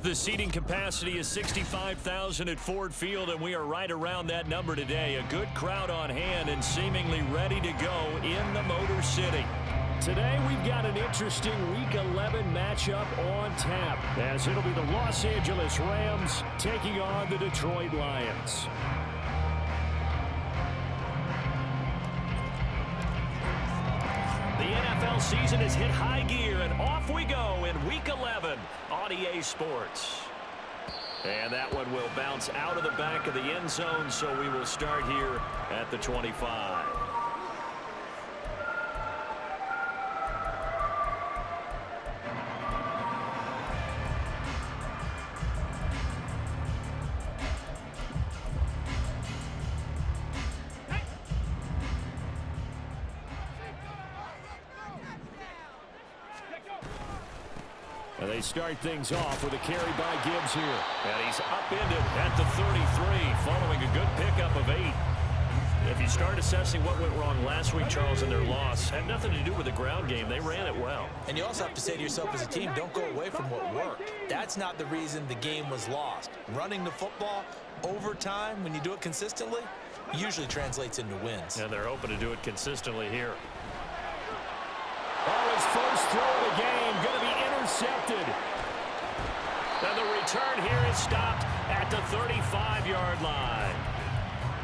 The seating capacity is 65,000 at Ford Field, and we are right around that number today. A good crowd on hand and seemingly ready to go in the Motor City. Today, we've got an interesting Week 11 matchup on tap, as it'll be the Los Angeles Rams taking on the Detroit Lions. The NFL season has hit high gear, and off we go in Week 11 on EA Sports. And that one will bounce out of the back of the end zone, so we will start here at the 25. And they start things off with a carry by Gibbs here. And he's upended at the 33 following a good pickup of 8. If you start assessing what went wrong last week, Charles, in their loss, had nothing to do with the ground game. They ran it well. And you also have to say to yourself as a team, don't go away from what worked. That's not the reason the game was lost. Running the football over time, when you do it consistently, usually translates into wins. And they're hoping to do it consistently here. Oh, his first throw of the game going to be intercepted. And the return here is stopped at the 35-yard line.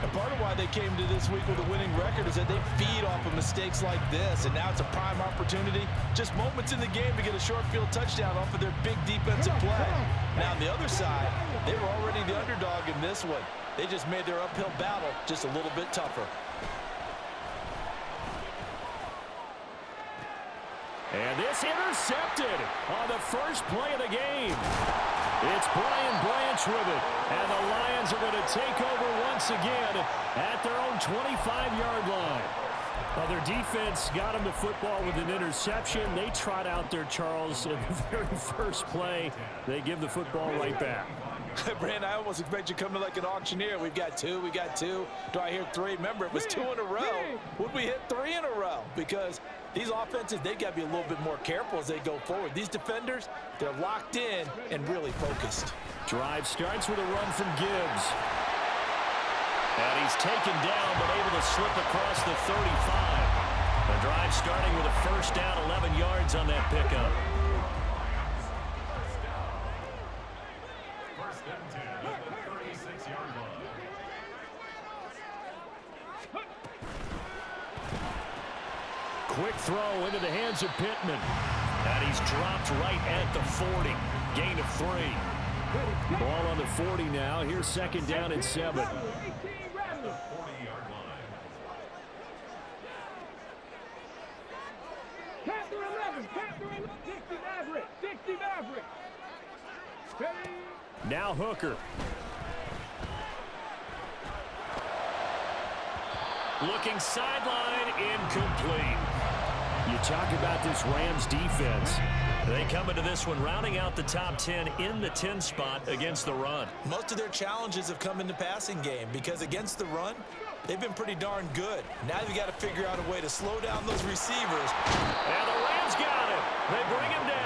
And part of why they came to this week with a winning record is that they feed off of mistakes like this, and now it's a prime opportunity, just moments in the game to get a short field touchdown off of their big defensive play. Now on the other side, they were already the underdog in this one. They just made their uphill battle just a little bit tougher. And this intercepted on the first play of the game. It's Brian Branch with it. And the Lions are going to take over once again at their own 25-yard line. Well, their defense got them the football with an interception. They trot out there, Charles, in the very first play. They give the football right back. Brand, I almost expect you to come to like an auctioneer. We've got two. Do I hear 3? Remember, it was 2 in a row. Would we hit 3 in a row? Because these offenses, they got to be a little bit more careful as they go forward. These defenders, they're locked in and really focused. Drive starts with a run from Gibbs. And he's taken down but able to slip across the 35. The drive starting with a first down, 11 yards on that pickup. Quick throw into the hands of Pittman. And he's dropped right at the 40. Gain of 3. Ball on the 40 now. Here's second down and 7. Now Hooker. Looking sideline, incomplete. You talk about this Rams defense. They come into this one rounding out the top 10 in the 10 spot against the run. Most of their challenges have come in the passing game because against the run, they've been pretty darn good. Now you've got to figure out a way to slow down those receivers. And the Rams got it. They bring him down.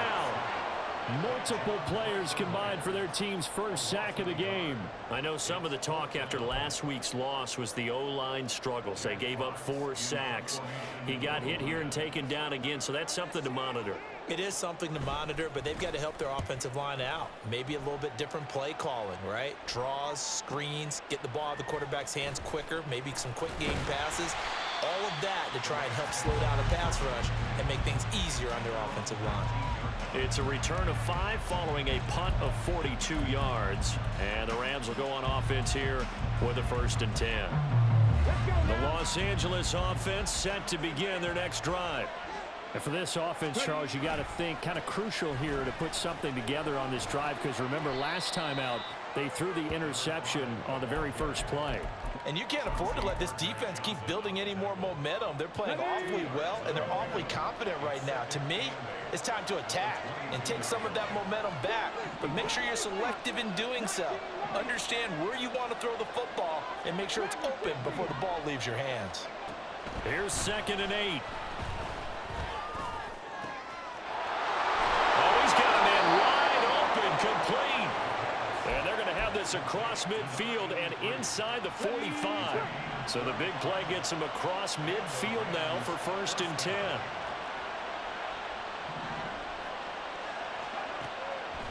Multiple players combined for their team's first sack of the game. I know some of the talk after last week's loss was the O-line struggles. They gave up 4 sacks. He got hit here and taken down again, so that's something to monitor. It is something to monitor, but they've got to help their offensive line out. Maybe a little bit different play calling, right? Draws, screens, get the ball out of the quarterback's hands quicker, maybe some quick game passes. All of that to try and help slow down a pass rush and make things easier on their offensive line. It's a return of 5 following a punt of 42 yards. And the Rams will go on offense here with a 1st and 10. The Los Angeles offense set to begin their next drive. And for this offense, Charles, you got to think kind of crucial here to put something together on this drive, because remember last time out, they threw the interception on the very first play. And you can't afford to let this defense keep building any more momentum. They're playing awfully well, and they're awfully confident right now. To me, it's time to attack and take some of that momentum back. But make sure you're selective in doing so. Understand where you want to throw the football and make sure it's open before the ball leaves your hands. Here's 2nd and 8. Complete. gets across midfield and inside the 45. So the big play gets him across midfield now for 1st and 10.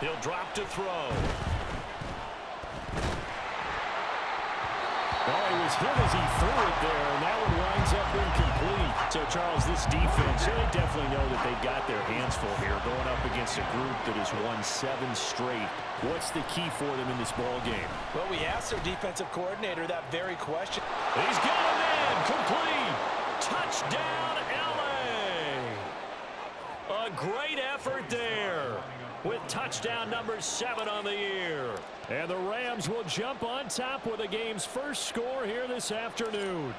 He'll drop to throw. Well, he was hit as he threw it there, and that one winds up incomplete. So, Charles, this defense, they definitely know that they've got their hands full here going up against a group that has won 7 straight. What's the key for them in this ball game? Well, we asked their defensive coordinator that very question. He's got him in. Complete. Touchdown, L.A. A great effort there with touchdown number 7 on the year. And the Rams will jump on top with the game's first score here this afternoon.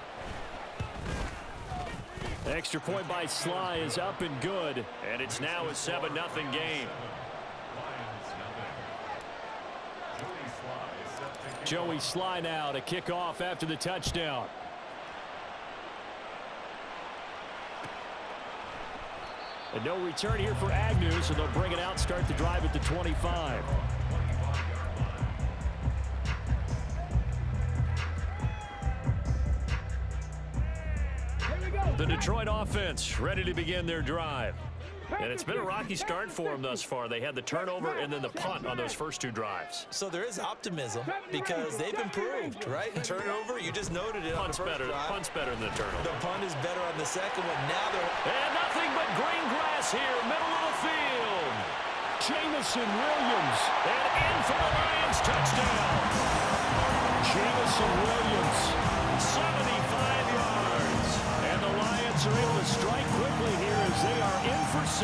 Extra point by Sly is up and good, and it's now a 7-0 game. Joey Sly now to kick off after the touchdown. And no return here for Agnew, so they'll bring it out, start the drive at the 25. The Detroit offense ready to begin their drive. And it's been a rocky start for them thus far. They had the turnover and then the punt on those first 2 drives. So there is optimism because they've improved, right? Turnover, you just noted it. Punt's better than the turnover. The punt is better on the second one. Now they're... And nothing but green grass here, middle of the field. Jamison Williams. And in for the Lions, touchdown. Jamison Williams. 75 yards. And the Lions are able to strike quickly here as they are in for 6.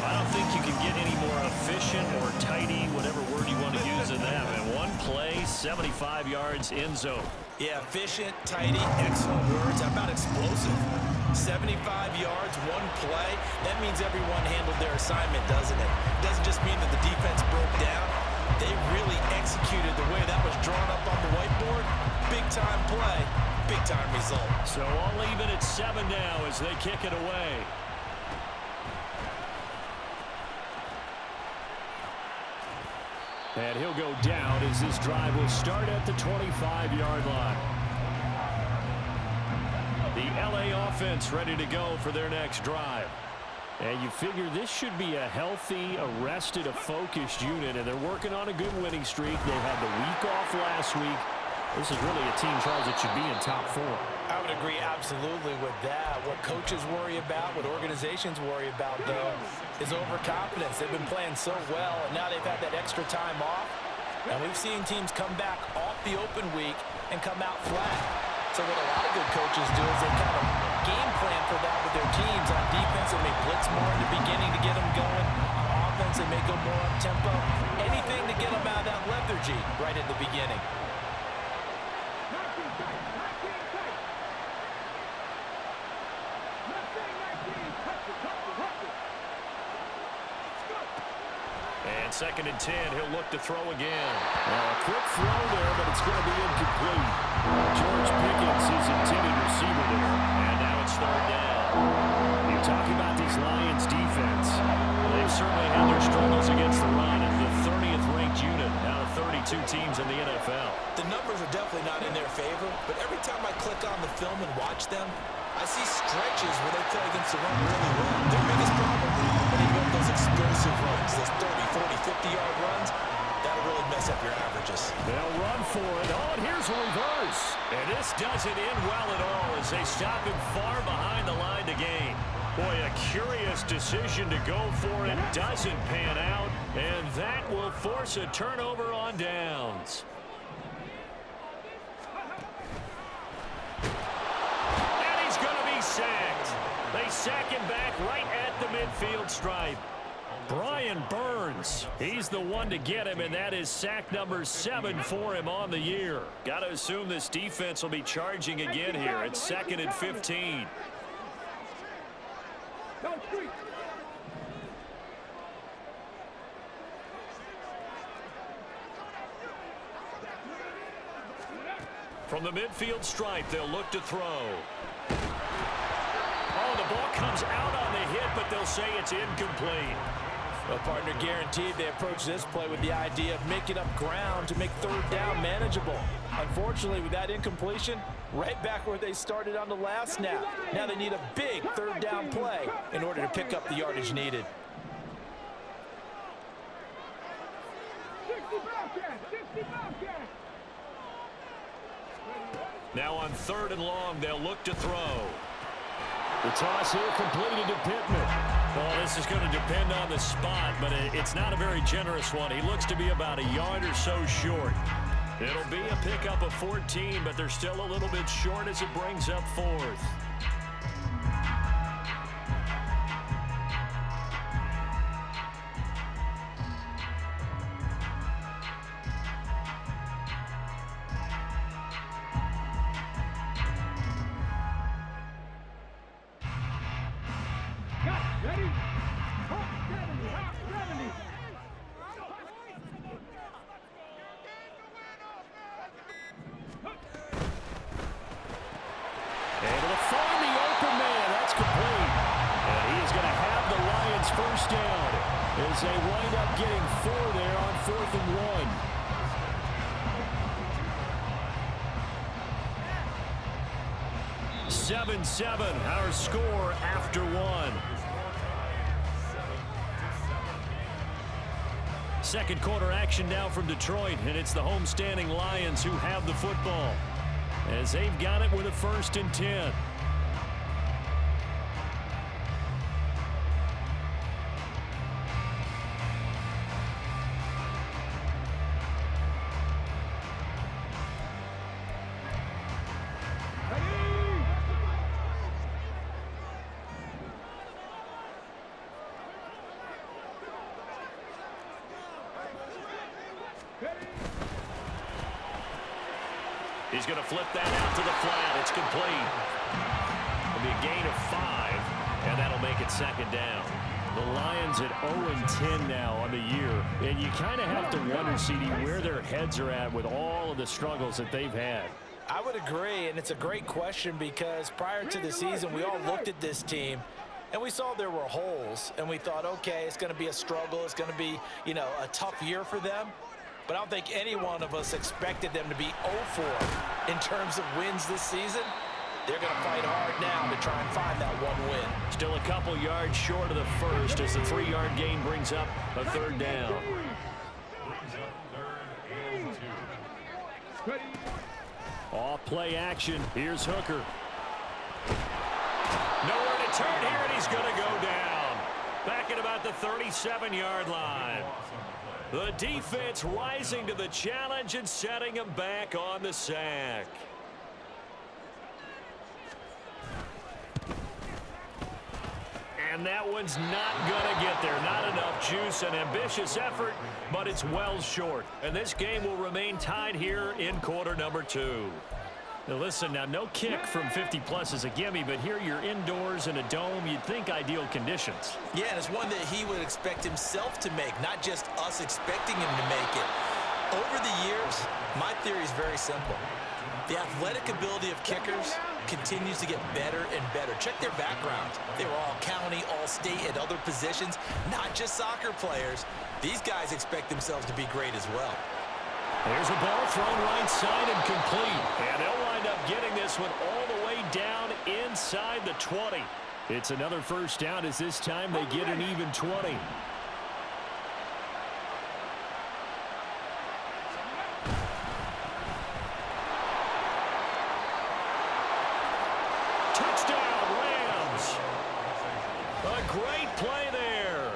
I don't think you can get any more efficient or tidy, whatever word you want to use in that. And one play, 75 yards, end zone. Yeah, efficient, tidy, excellent words. How about explosive? 75 yards, one play. That means everyone handled their assignment, doesn't it? It doesn't just mean that the defense broke down. They really executed the way that was drawn up on the whiteboard. Big-time play, big-time result. So all even at 7 now as they kick it away. And he'll go down as this drive will start at the 25-yard line. The L.A. offense ready to go for their next drive. And you figure this should be a healthy, a rested, a focused unit, and they're working on a good winning streak. They had the week off last week. This is really a team, Charles, that should be in top 4. I would agree absolutely with that. What coaches worry about, what organizations worry about, though, is overconfidence. They've been playing so well, and now they've had that extra time off. And we've seen teams come back off the open week and come out flat. So what a lot of good coaches do is they kind of game plan for that with their teams. On defense, they may blitz more in the beginning to get them going. On offense, they may go more up-tempo. Anything to get them out of that lethargy right at the beginning. And 2nd and 10, he'll look to throw again. A quick throw there, but it's going to be incomplete. George Pickens, his intended receiver there. And now it's 3rd down. You talk about this Lions defense. They've certainly had their struggles against the run, and the 30th ranked unit out of 32 teams in the NFL. The numbers are definitely not in their favor, but every time I click on the film and watch them, I see stretches where they play against the run really well. Their biggest problem, when they go those explosive runs, those 30, 40, 50-yard runs, that'll really mess up your averages. They'll run for it. Oh, and here's a reverse. And this doesn't end well at all as they stop him far behind the line to gain. Boy, a curious decision to go for it. Doesn't pan out, and that will force a turnover on downs. Sacked. They sack him back right at the midfield stripe. Brian Burns, he's the one to get him, and that is sack number 7 for him on the year. Got to assume this defense will be charging again here. It's 2nd and 15. From the midfield stripe, they'll look to throw. Oh, the ball comes out on the hit, but they'll say it's incomplete. Well, partner, guaranteed they approach this play with the idea of making up ground to make third down manageable. Unfortunately, with that incompletion, right back where they started on the last snap. Now they need a big third down play in order to pick up the yardage needed. Now on 3rd and long, they'll look to throw. The toss here completed to Pittman. Well, this is going to depend on the spot, but it's not a very generous one. He looks to be about a yard or so short. It'll be a pickup of 14, but they're still a little bit short as it brings up 4th. Able to find the open man. That's complete. And he is going to have the Lions first down as they wind up getting 4 there on 4th and 1. 7-7, our score after 1. Second quarter action now from Detroit, and it's the homestanding Lions who have the football as they've got it with a 1st and 10. He's going to flip that out to the flat. It's complete. It'll be a gain of 5, and that'll make it 2nd down. The Lions at 0-10 now on the year. And you kind of have to wonder, CD, where their heads are at with all of the struggles that they've had. I would agree, and it's a great question because prior to the season, we all looked at this team and we saw there were holes, and we thought, okay, it's going to be a struggle. It's going to be, you know, a tough year for them. But I don't think any one of us expected them to be 0-4 in terms of wins this season. They're going to fight hard now to try and find that one win. Still a couple yards short of the first as the 3-yard gain brings up a 3rd down. Off play action. Here's Hooker. Nowhere to turn here, and he's going to go down. Back at about the 37-yard line. The defense rising to the challenge and setting him back on the sack. And that one's not going to get there. Not enough juice. An ambitious effort, but it's well short. And this game will remain tied here in quarter number 2. Now listen, now no kick from 50-plus is a gimme, but here you're indoors in a dome. You'd think ideal conditions. Yeah, and it's one that he would expect himself to make, not just us expecting him to make it. Over the years, my theory is very simple. The athletic ability of kickers continues to get better and better. Check their backgrounds. They were all county, all state, at other positions, not just soccer players. These guys expect themselves to be great as well. There's a ball thrown right side and complete. And they'll wind up getting this one all the way down inside the 20. It's another first down as this time they get an even 20. Touchdown, Rams. A great play there.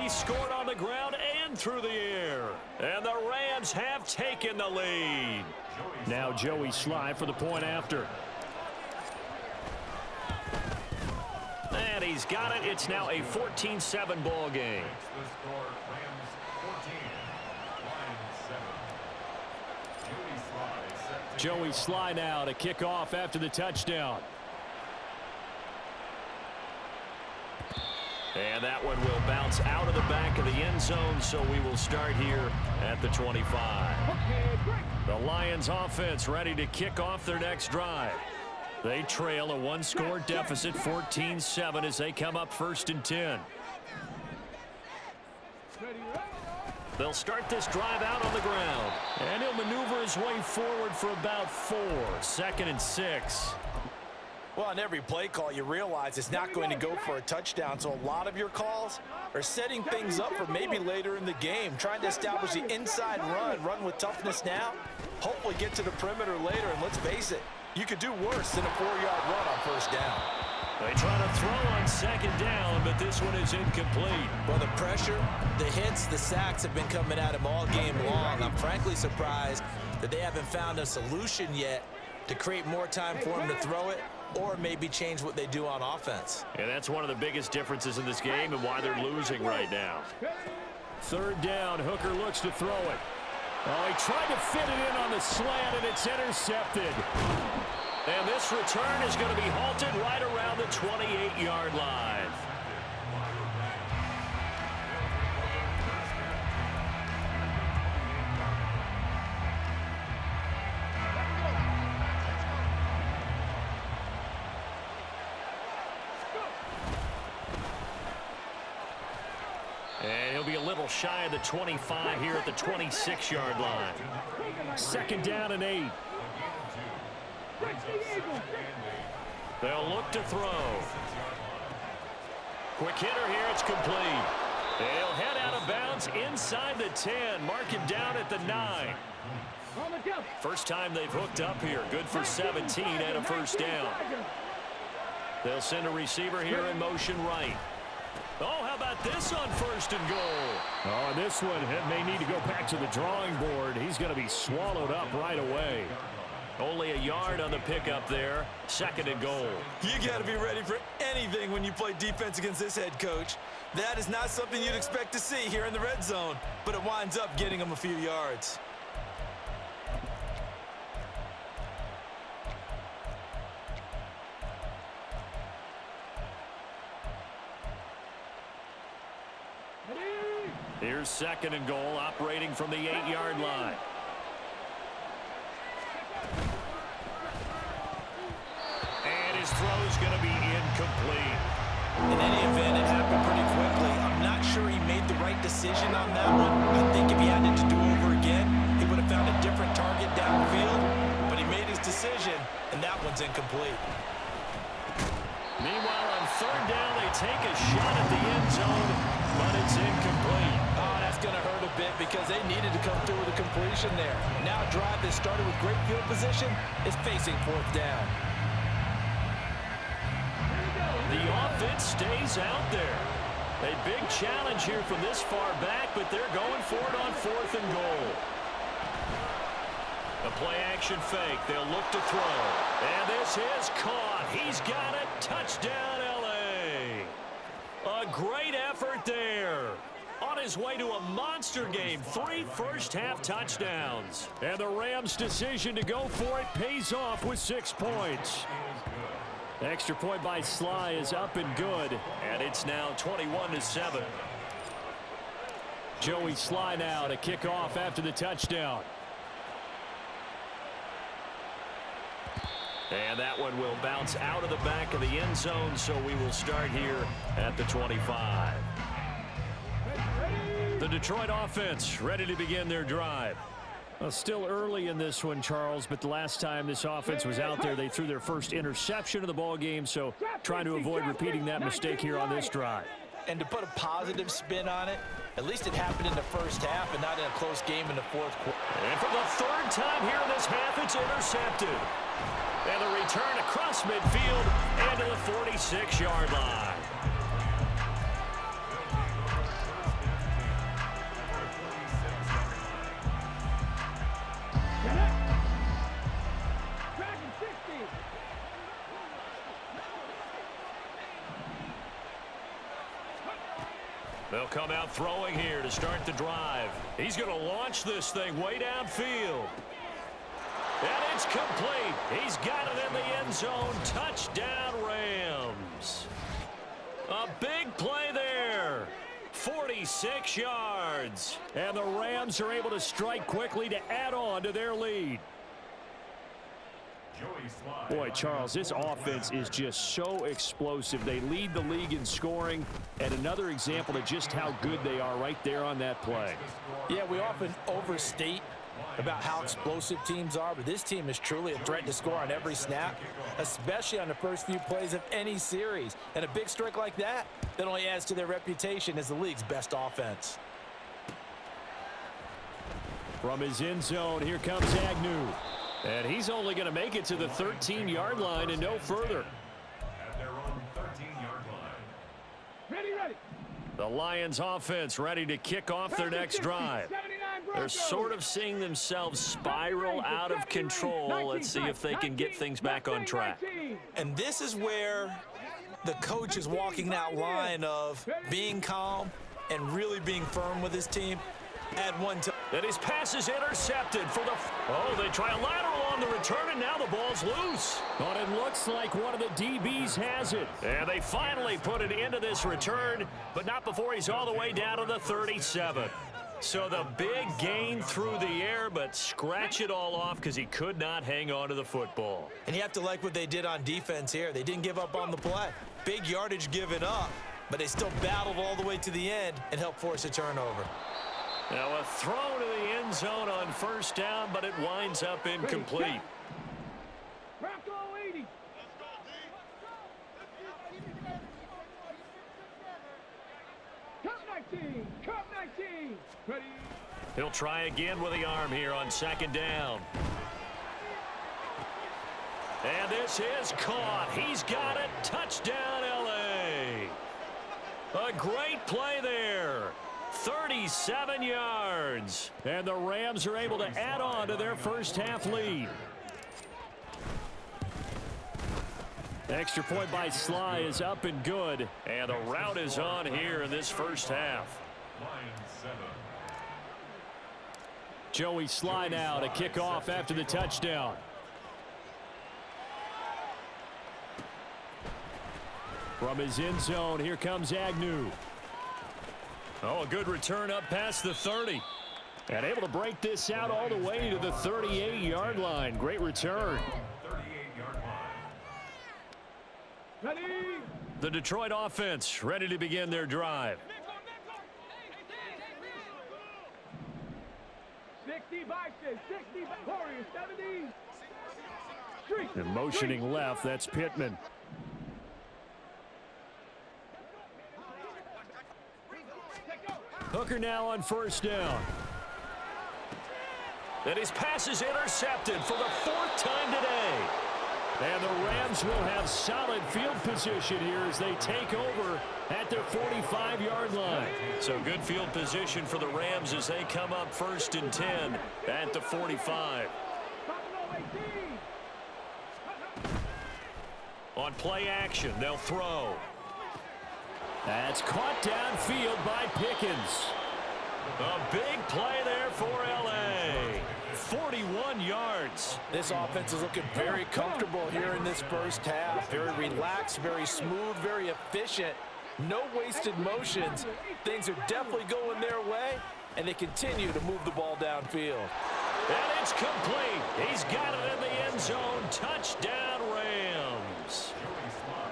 He scored on the ground and through the air. And the Rams have taken the lead. Now Joey Sly for the point after. And he's got it. It's now a 14-7 ball game. Joey Sly now to kick off after the touchdown. And that one will bounce out of the back of the end zone, so we will start here at the 25. The Lions offense ready to kick off their next drive. They trail a one-score deficit, 14-7, as they come up 1st and 10. They'll start this drive out on the ground. And he'll maneuver his way forward for about 4. 2nd and 6. Well, on every play call, you realize it's not going to go for a touchdown, so a lot of your calls are setting things up for maybe later in the game, trying to establish the inside run with toughness now, hopefully get to the perimeter later, and let's face it, you could do worse than a 4-yard run on 1st down. They try to throw on 2nd down, but this one is incomplete. Well, the pressure, the hits, the sacks have been coming at him all game long. I'm frankly surprised that they haven't found a solution yet to create more time for him to throw it, or maybe change what they do on offense. And that's one of the biggest differences in this game and why they're losing right now. 3rd down, Hooker looks to throw it. Oh, he tried to fit it in on the slant, and it's intercepted. And this return is going to be halted right around the 28-yard line. And he'll be a little shy of the 25 here at the 26-yard line. 2nd down and 8. They'll look to throw. Quick hitter here, it's complete. They'll head out of bounds inside the 10, mark him down at the 9. First time they've hooked up here, good for 17 and a 1st down. They'll send a receiver here in motion right. Oh, how about this on 1st and goal? Oh, this one may need to go back to the drawing board. He's going to be swallowed up right away. Only a yard on the pickup there. 2nd and goal. You got to be ready for anything when you play defense against this head coach. That is not something you'd expect to see here in the red zone, but it winds up getting him a few yards. Here's 2nd and goal, operating from the 8-yard line. And his throw is going to be incomplete. In any event, it happened pretty quickly. I'm not sure he made the right decision on that one. I think if he had it to do over again, he would have found a different target downfield. But he made his decision, and that one's incomplete. Meanwhile, on 3rd down, they take a shot at the end zone, but it's incomplete. Oh, that's going to hurt a bit because they needed to come through with a completion there. Now a drive that started with great field position is facing 4th down. The offense stays out there. A big challenge here from this far back, but they're going for it on 4th and goal. A play-action fake. They'll look to throw. And this is caught. He's got it. Touchdown, L.A. A great effort there. On his way to a monster game. 3 first-half touchdowns. And the Rams' decision to go for it pays off with 6 points. Extra point by Sly is up and good. And it's now 21-7. Joey Sly now to kick off after the touchdown. And that one will bounce out of the back of the end zone, so we will start here at the 25. The Detroit offense ready to begin their drive. Well, still early in this one, Charles, but the last time this offense was out there, they threw their first interception of the ball game, so trying to avoid repeating that mistake here on this drive. And to put a positive spin on it, at least it happened in the first half and not in a close game in the 4th quarter. And for the 3rd time here in this half, it's intercepted. And the return across midfield and to the 46-yard line. They'll come out throwing here to start the drive. He's going to launch this thing way downfield. And it's complete. He's got it in the end zone. Touchdown, Rams. A big play there. 46 yards. And the Rams are able to strike quickly to add on to their lead. Boy, Charles, this offense is just so explosive. They lead the league in scoring, and another example of just how good they are right there on that play. Yeah, we often overstate about how explosive teams are, but this team is truly a threat to score on every snap, especially on the first few plays of any series. And a big strike like that only adds to their reputation as the league's best offense. From his end zone, here comes Agnew. And he's only going to make it to the 13-yard line and no further. At their own 13-yard line. Ready. The Lions offense ready to kick off their next drive. They're sort of seeing themselves spiral out of control. Let's see if they can get things back on track. And this is where the coach is walking that line of being calm and really being firm with his team. At one time. And his pass is intercepted for the... Oh, they try a lateral on the return, and now the ball's loose. But it looks like one of the DBs has it. And they finally put it into this return, but not before he's all the way down to the 37. So the big gain through the air, but scratch it all off because he could not hang on to the football. And you have to like what they did on defense here. They didn't give up on the play. Big yardage given up, but they still battled all the way to the end and helped force a turnover. Now a throw to the end zone on first down, but it winds up incomplete. He'll try again with the arm here on second down. And this is caught. He's got it. Touchdown, L.A. A great play there. 37 yards. And the Rams are able to add on to their first half lead. Extra point by Sly is up and good. And the route is on here in this first half. Joey Sly now to kick off after the touchdown. From his end zone, here comes Agnew. Oh, a good return up past the 30. And able to break this out all the way to the 38-yard line. Great return. 38-yard line. The Detroit offense ready to begin their drive. 60 boxes, 60 Warriors, 70. And motioning left, that's Pittman. Hooker now on first down. And his pass is intercepted for the fourth time today. And the Rams will have solid field position here as they take over at their 45-yard line. So good field position for the Rams as they come up first and 10 at the 45. On play action, they'll throw. That's caught downfield by Pickens. A big play there for L.A. 41 yards. This offense is looking very comfortable here in this first half. Very relaxed, very smooth, very efficient. No wasted motions. Things are definitely going their way, and they continue to move the ball downfield. And it's complete. He's got it in the end zone. Touchdown, Rams.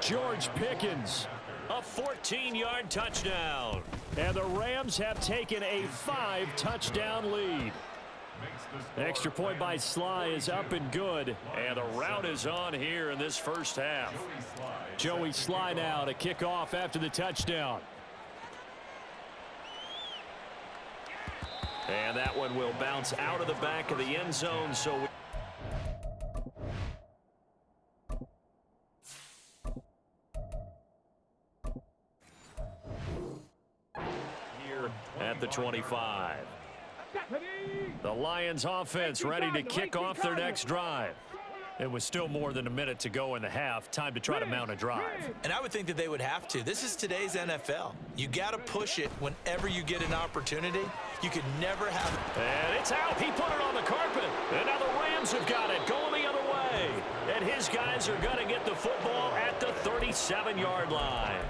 George Pickens. A 14-yard touchdown. And the Rams have taken a 5-touchdown lead. Extra point by Sly is up and good. And the route is on here in this first half. Joey Sly now to kick off after the touchdown. And that one will bounce out of the back of the end zone. So here at the 25. The Lions offense ready to kick off their next drive. It was still more than a minute to go in the half. Time to try to mount a drive. And I would think that they would have to. This is today's NFL. You got to push it whenever you get an opportunity. You could never have it. And it's out. He put it on the carpet. And now the Rams have got it going the other way. And his guys are going to get the football at the 37-yard line.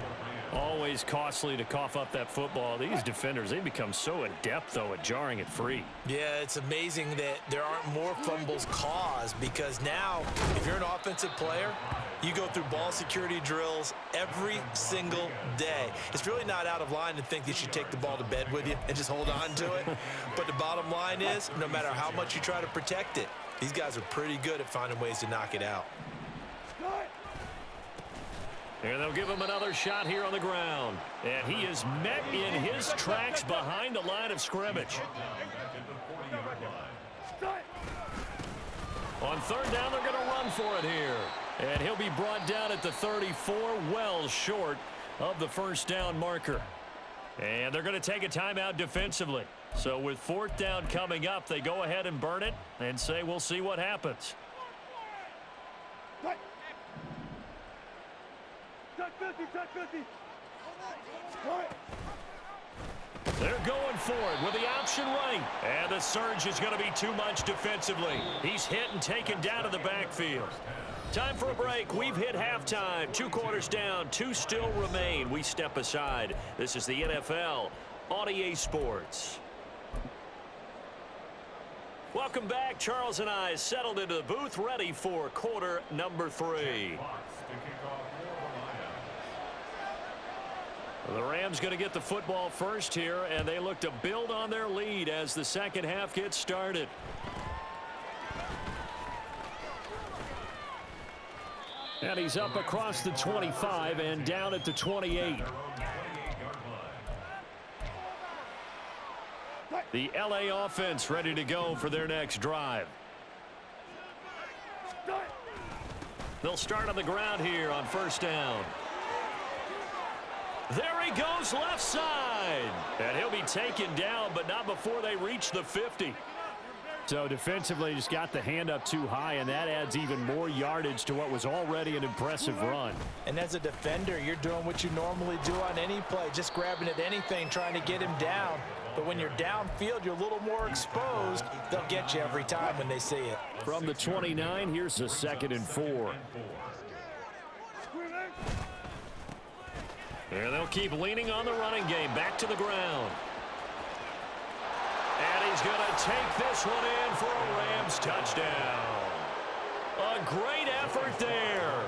Always costly to cough up that football. These defenders, they become so adept, though, at jarring it free. Yeah, it's amazing that there aren't more fumbles caused, because now, if you're an offensive player, you go through ball security drills every single day. It's really not out of line to think that you should take the ball to bed with you and just hold on to it. But the bottom line is, no matter how much you try to protect it, these guys are pretty good at finding ways to knock it out. And they'll give him another shot here on the ground. And he is met in his tracks behind the line of scrimmage. On third down, they're going to run for it here. And he'll be brought down at the 34, well short of the first down marker. And they're going to take a timeout defensively. So with fourth down coming up, they go ahead and burn it and say, we'll see what happens. They're going for it with the option right. And the surge is going to be too much defensively. He's hit and taken down to the backfield. Time for a break. We've hit halftime. 2 quarters down. 2 still remain. We step aside. This is the NFL on EA Sports. Welcome back. Charles and I settled into the booth, ready for quarter number 3. The Rams going to get the football first here, and they look to build on their lead as the second half gets started. And he's up across the 25 and down at the 28. The LA offense ready to go for their next drive. They'll start on the ground here on first down. There he goes left side. And he'll be taken down, but not before they reach the 50. So defensively just got the hand up too high, and that adds even more yardage to what was already an impressive run. And as a defender, you're doing what you normally do on any play, just grabbing at anything, trying to get him down. But when you're downfield, you're a little more exposed. They'll get you every time when they see it. From the 29, here's a 2nd and 4. And they'll keep leaning on the running game. Back to the ground. And he's going to take this one in for a Rams touchdown. A great effort there.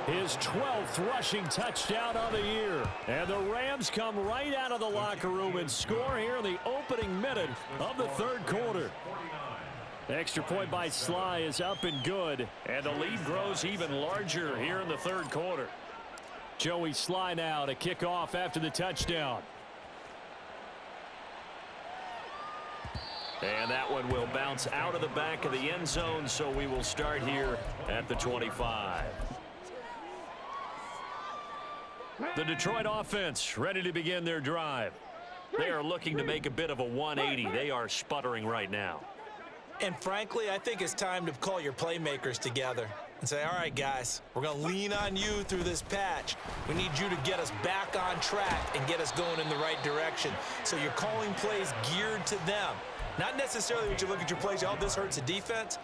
His 12th rushing touchdown of the year. And the Rams come right out of the locker room and score here in the opening minute of the third quarter. Extra point by Sly is up and good. And the lead grows even larger here in the third quarter. Joey Sly now to kick off after the touchdown. And that one will bounce out of the back of the end zone, so we will start here at the 25. The Detroit offense ready to begin their drive. They are looking to make a bit of a 180. They are sputtering right now. And frankly, I think it's time to call your playmakers together and say, all right, guys, we're going to lean on you through this patch. We need you to get us back on track and get us going in the right direction. So you're calling plays geared to them. Not necessarily when you look at your plays, oh, this hurts the defense.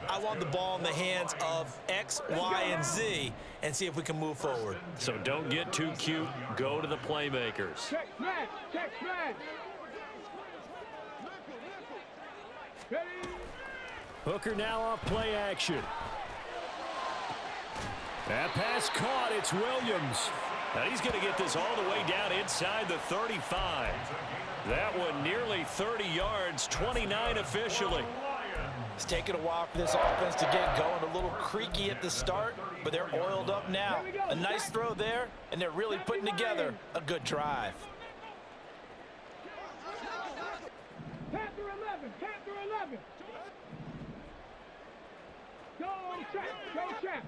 I want the ball in the hands of X, Y, and Z and see if we can move forward. So don't get too cute. Go to the playmakers. Check smash. Check smash. Hooker now off play action. That pass caught. It's Williams. Now he's going to get this all the way down inside the 35. That one nearly 30 yards, 29 officially. It's taken a while for this offense to get going. A little creaky at the start, but they're oiled up now. A nice throw there, and they're really putting together a good drive. Panther 11. Panther 11. Go track. Go track.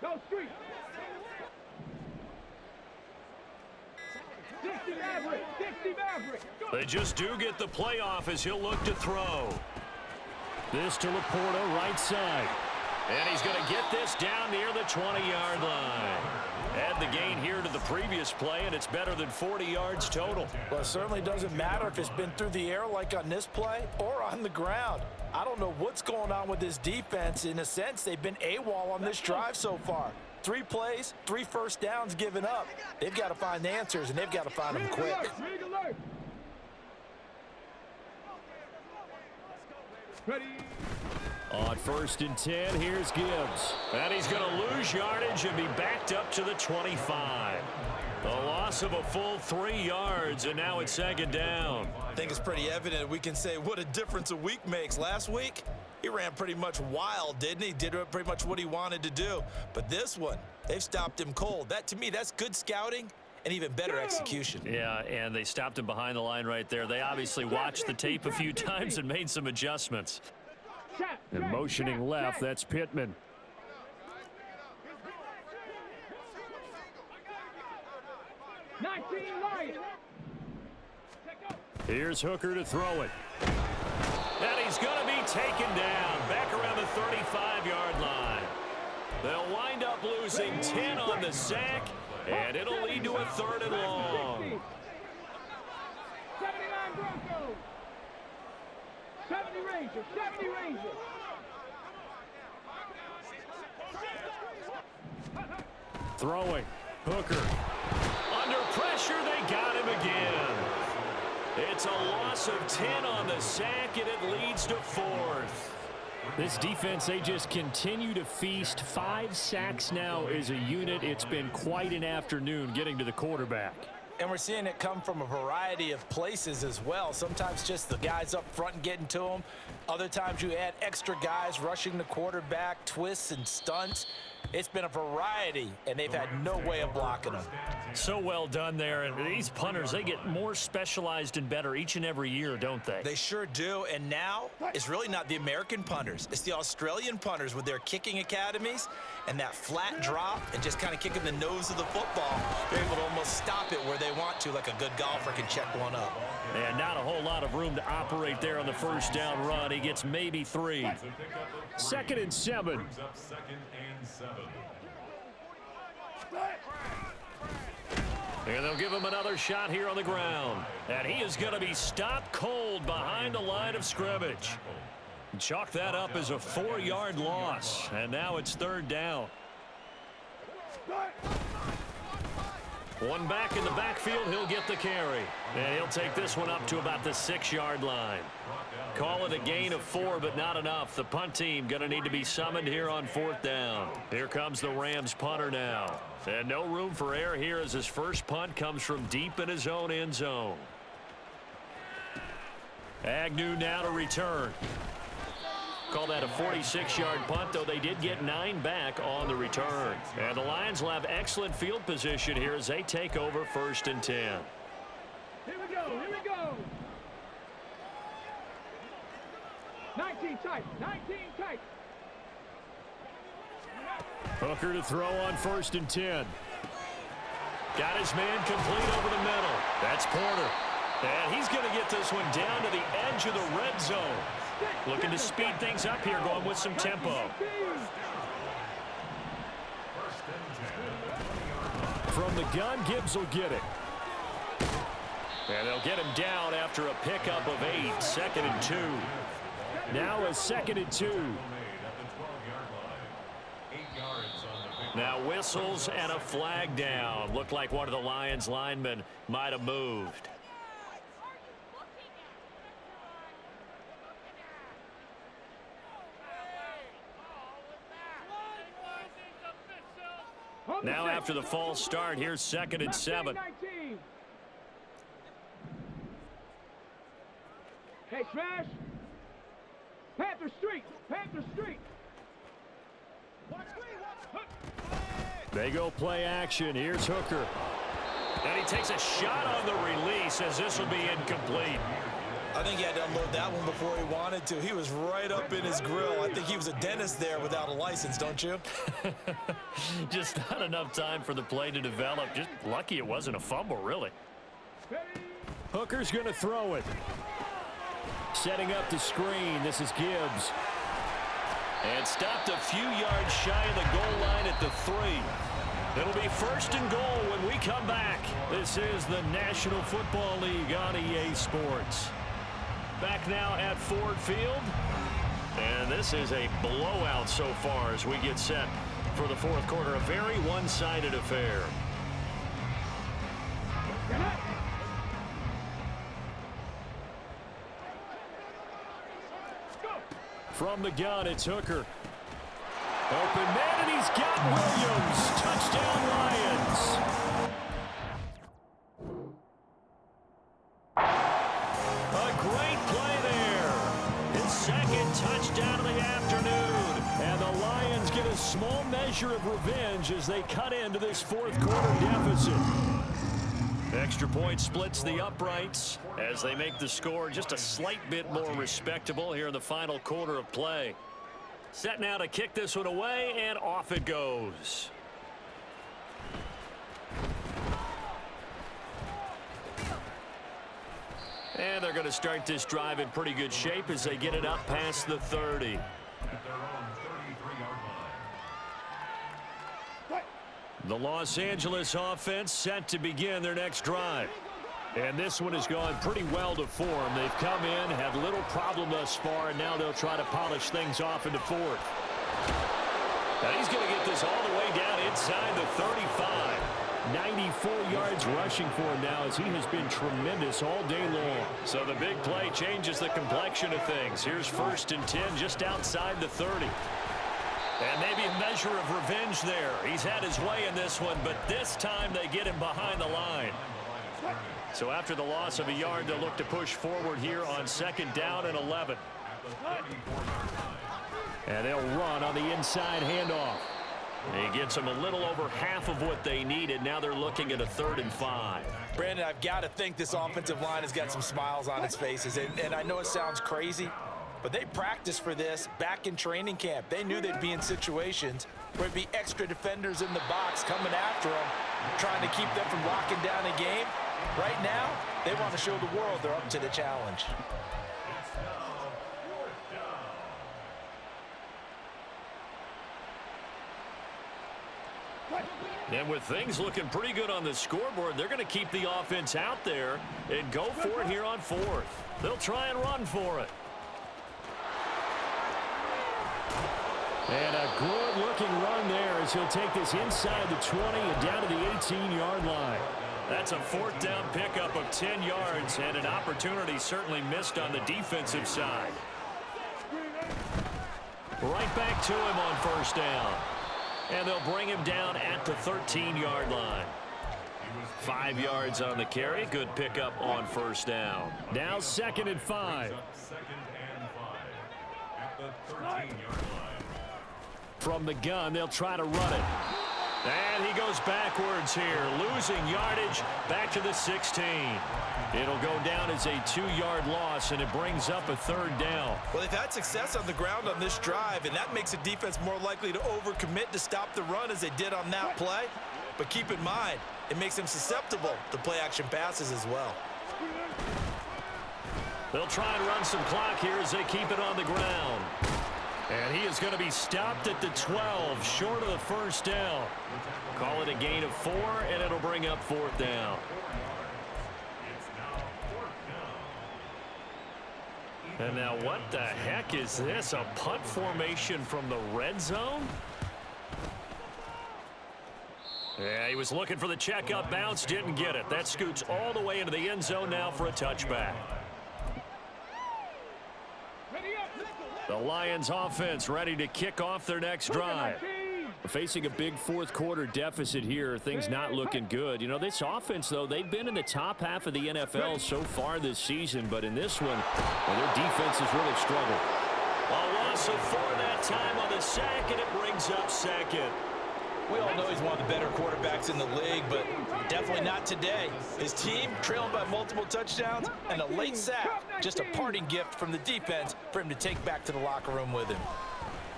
Go street. 60 Maverick. 60 Maverick. They just do get the playoff as he'll look to throw. This to Laporta, right side. And he's going to get this down near the 20-yard line. Add the gain here to the previous play, and it's better than 40 yards total. Well, it certainly doesn't matter if it's been through the air like on this play or on the ground. I don't know what's going on with this defense. In a sense, they've been AWOL on this drive so far. 3 plays, 3 first downs given up. They've got to find answers, and they've got to find them quick. Rig alert. Ready. On 1st and 10, here's Gibbs. And he's going to lose yardage and be backed up to the 25. A loss of a full 3 yards, and now it's 2nd down. I think it's pretty evident we can say what a difference a week makes. Last week, he ran pretty much wild, didn't he? Did pretty much what he wanted to do. But this one, they've stopped him cold. That, to me, that's good scouting and even better execution. Yeah, and they stopped him behind the line right there. They obviously watched the tape a few times and made some adjustments. And motioning left, that's Pittman. Here's Hooker to throw it. And he's going to be taken down back around the 35-yard line. They'll wind up losing 10 on the sack, and it'll lead to a 3rd and long. 79 Broncos. 70 Rangers. 70 Rangers. Throwing. Hooker. Under pressure, they got him again. It's a loss of 10 on the sack, and it leads to 4th. This defense, they just continue to feast. 5 sacks now as a unit. It's been quite an afternoon getting to the quarterback. And we're seeing it come from a variety of places as well. Sometimes just the guys up front and getting to them. Other times you add extra guys rushing the quarterback, twists and stunts. It's been a variety, and they've had no way of blocking them. So well done there. And these punters, they get more specialized and better each and every year, don't they? They sure do. And now it's really not the American punters. It's the Australian punters with their kicking academies and that flat drop and just kind of kicking the nose of the football. They're able to almost stop it where they want to, like a good golfer can check one up. And not a whole lot of room to operate there on the 1st down run. He gets maybe 3. 2nd and 7. Brings up 2nd and 7. And they'll give him another shot here on the ground. And he is going to be stopped cold behind the line of scrimmage. Chalk that up as a 4-yard loss. And now it's 3rd down. One back in the backfield, he'll get the carry. And he'll take this one up to about the 6-yard line. Call it a gain of 4, but not enough. The punt team going to need to be summoned here on 4th down. Here comes the Rams punter now. And no room for error here as his first punt comes from deep in his own end zone. Agnew now to return. Call that a 46-yard punt, though they did get 9 back on the return. And the Lions will have excellent field position here as they take over 1st and 10. Here we go. Here we go. 19 tight. 19 tight. Hooker to throw on 1st and 10. Got his man complete over the middle. That's Porter. And he's going to get this one down to the edge of the red zone. Looking to speed things up here, going with some tempo. From the gun, Gibbs will get it. And they'll get him down after a pickup of 8. 2nd and 2. Now a 2nd and 2. Now whistles and a flag down. Looked like one of the Lions linemen might have moved. Now after the false start, here's 2nd and 7. Hey, Smash. Panther Street. Panther Street. They go play action. Here's Hooker. And he takes a shot on the release as this will be incomplete. I think he had to unload that one before he wanted to. He was right up in his grill. I think he was a dentist there without a license, don't you? Just not enough time for the play to develop. Just lucky it wasn't a fumble, really. Hooker's going to throw it. Setting up the screen. This is Gibbs. And stopped a few yards shy of the goal line at the 3. It'll be 1st and goal when we come back. This is the National Football League on EA Sports. Back now at Ford Field. And this is a blowout so far as we get set for the fourth quarter. A very one-sided affair. From the gun, it's Hooker. Open man, and he's got Williams. Touchdown, Lions. A great play there. His second touchdown of the afternoon. And the Lions get a small measure of revenge as they cut into this fourth quarter deficit. Extra point splits the uprights as they make the score just a slight bit more respectable here in the final quarter of play. Set now to kick this one away, and off it goes. And they're going to start this drive in pretty good shape as they get it up past the 30. At their own 33-yard line. The Los Angeles offense set to begin their next drive. And this one has gone pretty well to form. They've come in, had little problem thus far, and now they'll try to polish things off into fourth. Now he's going to get this all the way down inside the 35. 94 yards rushing for him now as he has been tremendous all day long. So the big play changes the complexion of things. Here's 1st and 10 just outside the 30. And maybe a measure of revenge there. He's had his way in this one, but this time they get him behind the line. So after the loss of a yard, they'll look to push forward here on 2nd down and 11. And they'll run on the inside handoff. He gets them a little over half of what they needed. Now they're looking at a 3rd and 5. Brandon, I've got to think this offensive line has got some smiles on its faces. And I know it sounds crazy, but they practiced for this back in training camp. They knew they'd be in situations where there'd be extra defenders in the box coming after them, trying to keep them from locking down a game. Right now, they want to show the world they're up to the challenge. And with things looking pretty good on the scoreboard, they're going to keep the offense out there and go for it here on 4th. They'll try and run for it. And a good-looking run there as he'll take this inside the 20 and down to the 18-yard line. That's a 4th down pickup of 10 yards and an opportunity certainly missed on the defensive side. Right back to him on 1st down. And they'll bring him down at the 13-yard line. 5 yards on the carry. Good pickup on 1st down. Now 2nd and 5. 2nd and 5 at the 13-yard line. From the gun, they'll try to run it. And he goes backwards here, losing yardage back to the 16. It'll go down as a 2-yard loss, and it brings up a 3rd down. Well, they've had success on the ground on this drive, and that makes the defense more likely to overcommit to stop the run as they did on that play. But keep in mind, it makes them susceptible to play-action passes as well. They'll try and run some clock here as they keep it on the ground. And he is going to be stopped at the 12, short of the 1st down. Call it a gain of 4, and it'll bring up 4th down. And now what the heck is this? A punt formation from the red zone? Yeah, he was looking for the check-up bounce, didn't get it. That scoots all the way into the end zone now for a touchback. The Lions offense ready to kick off their next drive. Facing a big fourth quarter deficit here, things not looking good. You know, this offense, though, they've been in the top half of the NFL so far this season, but in this one, well, their defense has really struggled. A loss of 4 that time on the sack, and it brings up 2nd. We all know he's one of the better quarterbacks in the league, but definitely not today. His team trailing by multiple touchdowns and a late sack. Just a parting gift from the defense for him to take back to the locker room with him.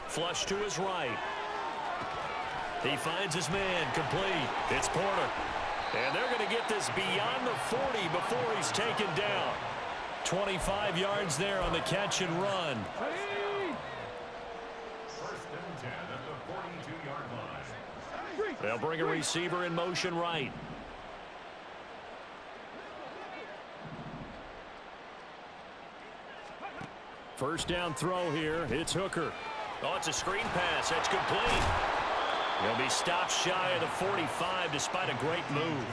Flush to his right. He finds his man complete. It's Porter. And they're going to get this beyond the 40 before he's taken down. 25 yards there on the catch and run. 1st and 10 at the 42-yard line. They'll bring a receiver in motion right. First down throw here. It's Hooker. Oh, it's a screen pass. That's complete. He'll be stopped shy of the 45 despite a great move.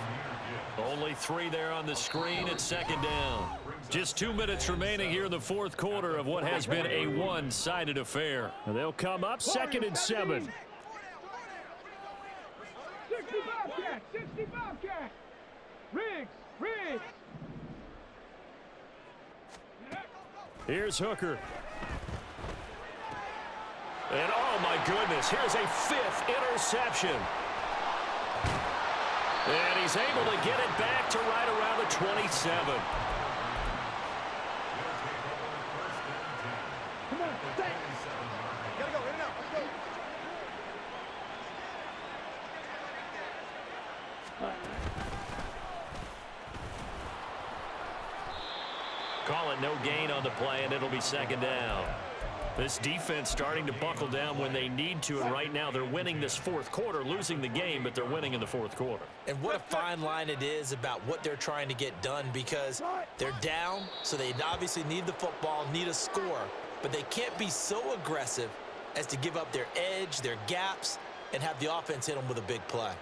Only 3 there on the screen at second down. Just 2 minutes remaining here in the fourth quarter of what has been a one-sided affair. And they'll come up second and 7. 65 cat, 65 cat. Riggs. Here's Hooker. And oh my goodness, here's a 5th interception. And he's able to get it back to right around the 27. Come on, stay. Gotta go, in and out, let's go. Call it no gain on the play, and it'll be second down. This defense starting to buckle down when they need to, and right now they're winning this fourth quarter, losing the game, but they're winning in the fourth quarter. And what a fine line it is about what they're trying to get done, because they're down, so they obviously need the football, need a score, but they can't be so aggressive as to give up their edge, their gaps, and have the offense hit them with a big play.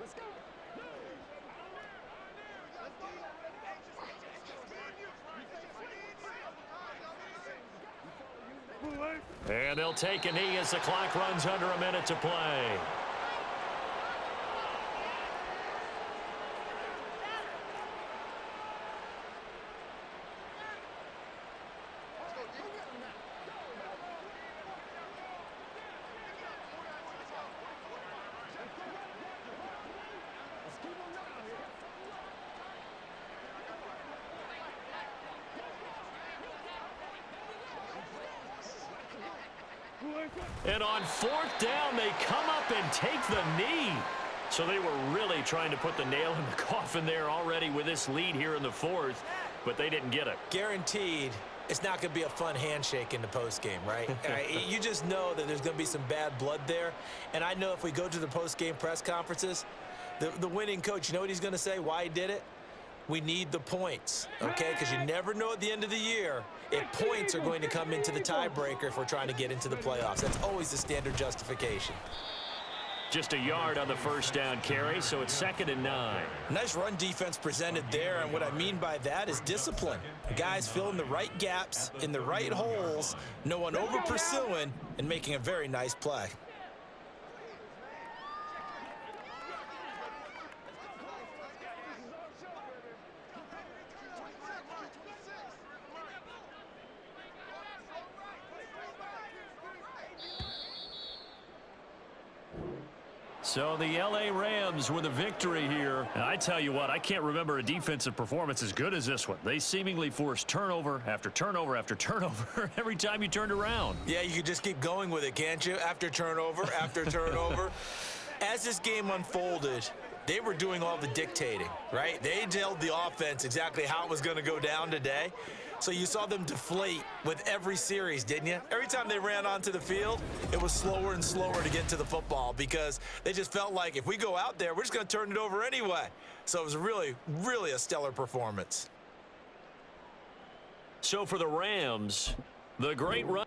Let's go. And they'll take a knee as the clock runs under a minute to play. And on 4th down, they come up and take the knee. So they were really trying to put the nail in the coffin there already with this lead here in the 4th, but they didn't get it. Guaranteed it's not going to be a fun handshake in the postgame, right? You just know that there's going to be some bad blood there. And I know if we go to the postgame press conferences, the winning coach, you know what he's going to say, why he did it? We need the points, okay? Because you never know at the end of the year if points are going to come into the tiebreaker if we're trying to get into the playoffs. That's always the standard justification. Just a yard on the first down carry, so it's 2nd and 9. Nice run defense presented there, and what I mean by that is discipline. Guys filling the right gaps in the right holes, no one over-pursuing, and making a very nice play. So the L.A. Rams with a victory here. And I tell you what, I can't remember a defensive performance as good as this one. They seemingly forced turnover after turnover after turnover every time you turned around. Yeah, you could just keep going with it, can't you? After turnover, after turnover. As this game unfolded, they were doing all the dictating, right? They told the offense exactly how it was going to go down today. So you saw them deflate with every series, didn't you? Every time they ran onto the field, it was slower and slower to get to the football because they just felt like if we go out there, we're just going to turn it over anyway. So it was really, really a stellar performance. So for the Rams, the great run.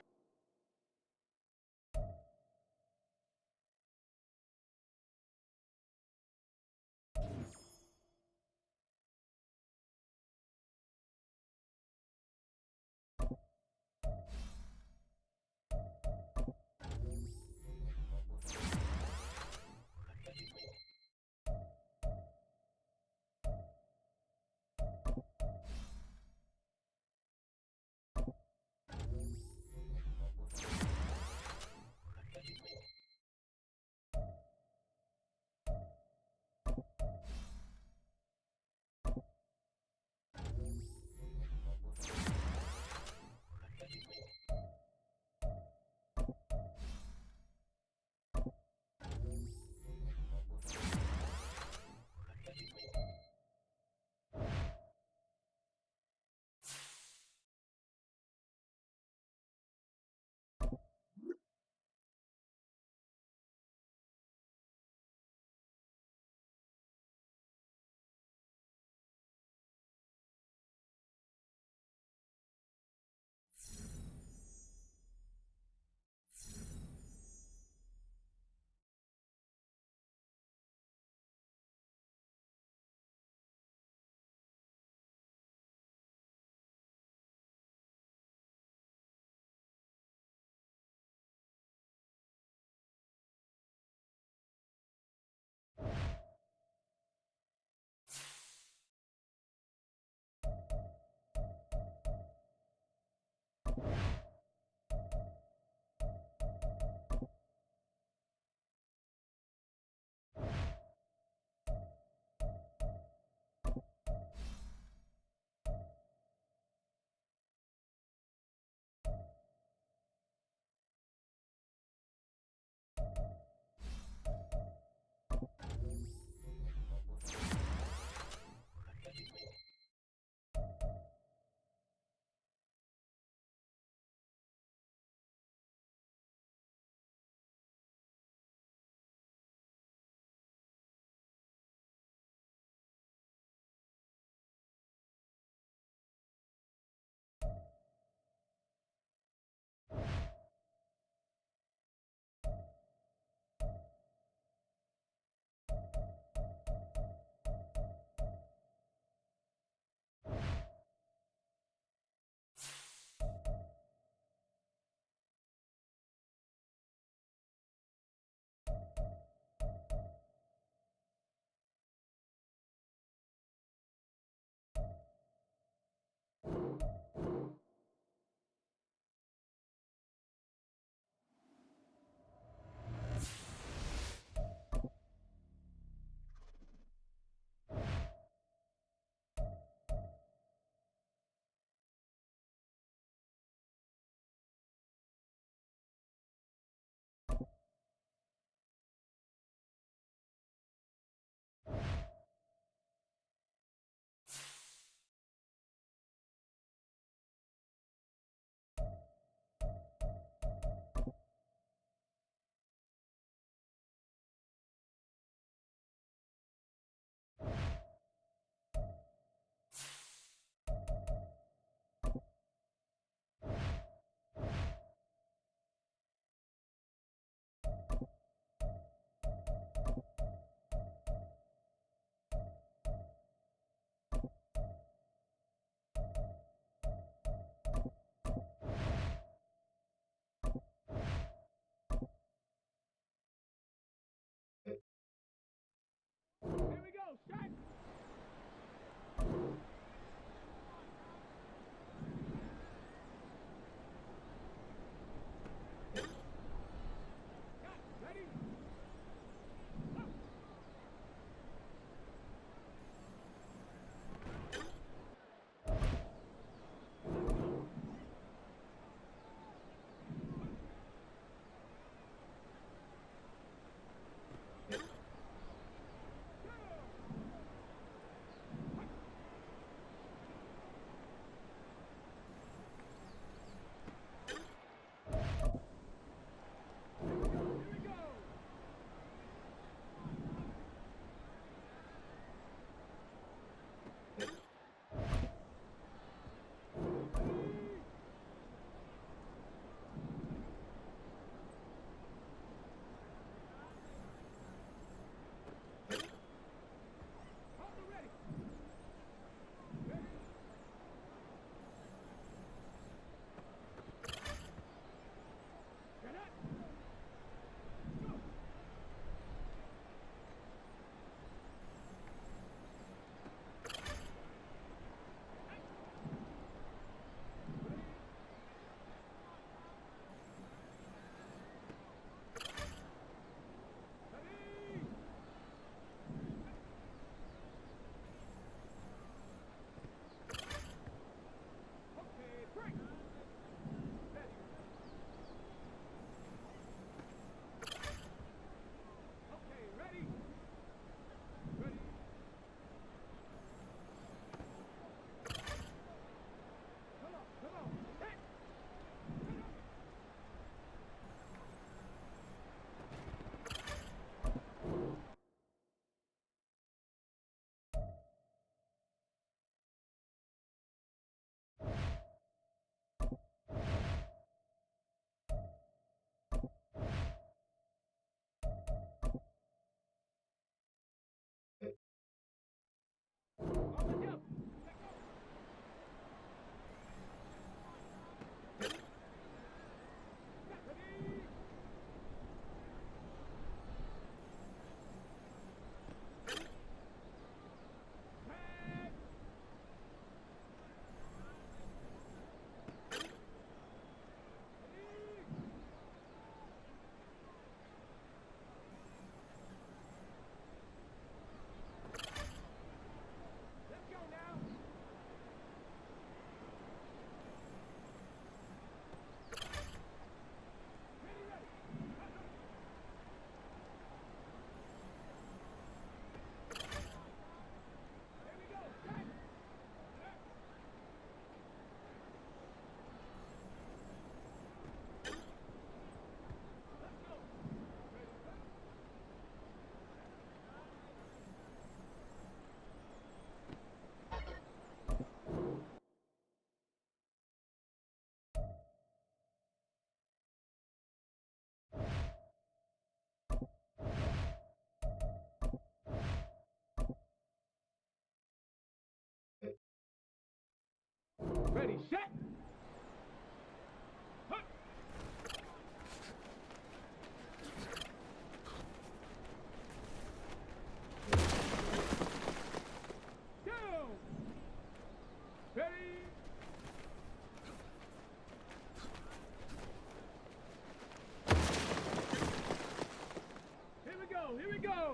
go.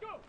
Go.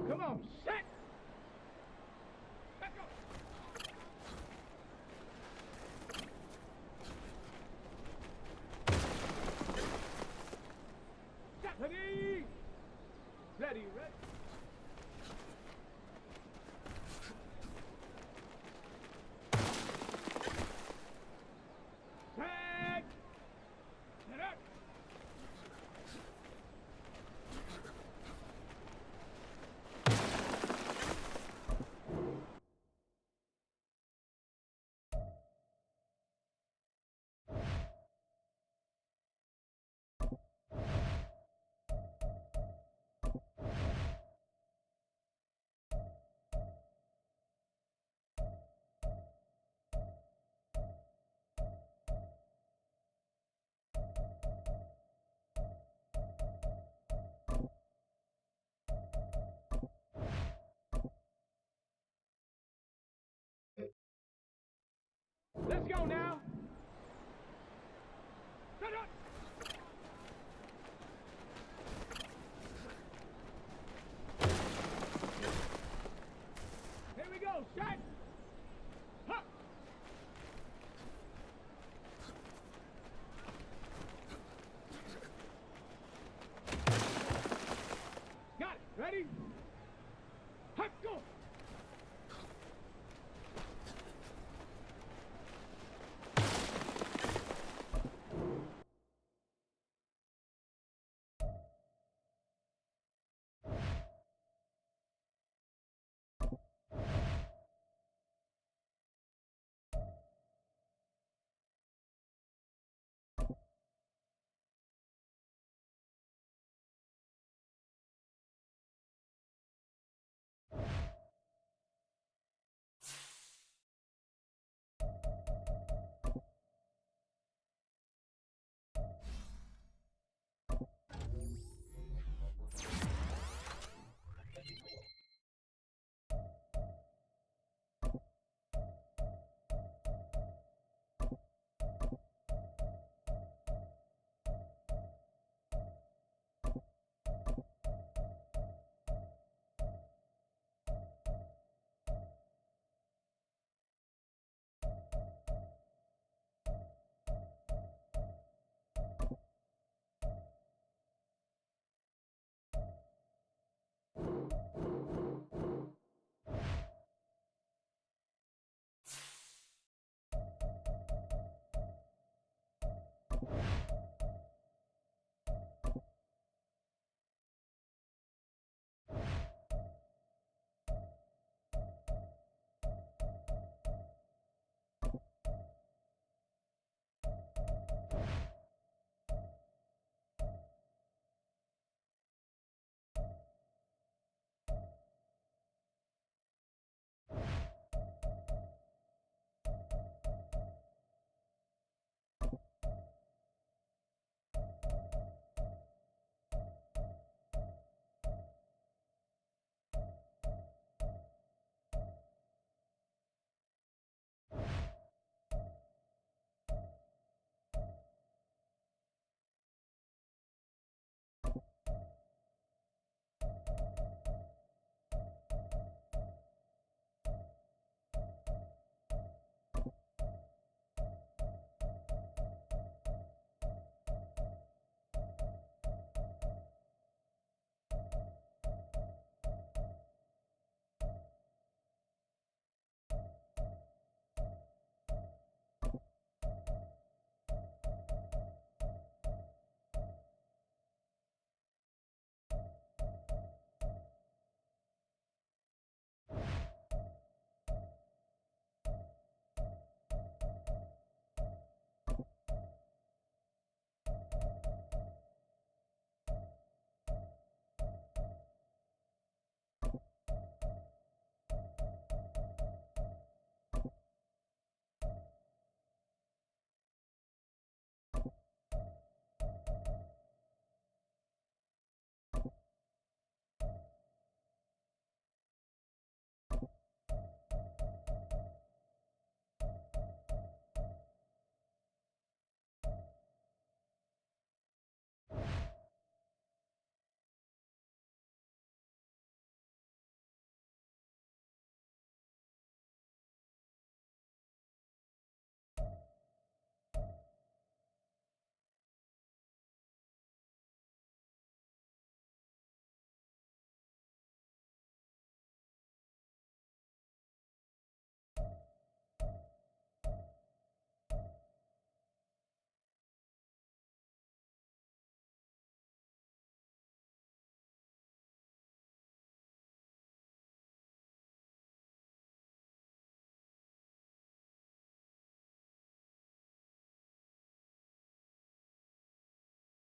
Come on, set! Back up! Ready! Ready, ready!